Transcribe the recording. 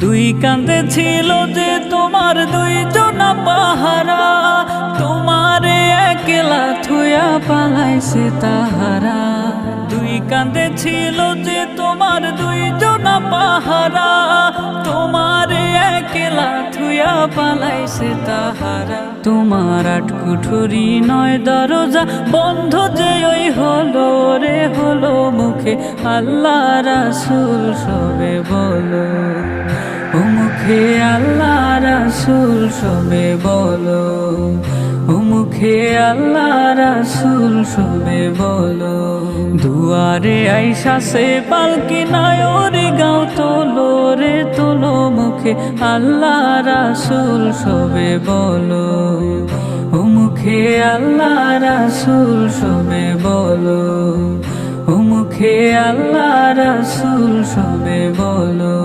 দুই কাঁধে ছিল যে তোমার দুইজনা পাহারা, তোমারে একলা থুয়া পালাইছে তাহারা। দুই কাঁধে ছিল যে তোমার দুইজনা পাহারা, তোমারে একলা থুয়া পালাইছে তাহারা। তোমার আট কুঠুরি নয় দরজা বন্ধ যে ওই হলো রে হলো, মুখে আল্লাহ রাসূল সবে বলো, ও মুখে আল্লাহ রাসূল সবে বলো, ও মুখে আল্লাহ রাসূল সবে বলো। দুয়ারে আইসাছে পালকি নায়রে গাও তোলো রে তোলো, মুখে আল্লাহ রাসূল সবে বলো, ও মুখে আল্লাহ রাসূল সবে বলো, ও মুখে আল্লাহ রাসূল সবে বলো।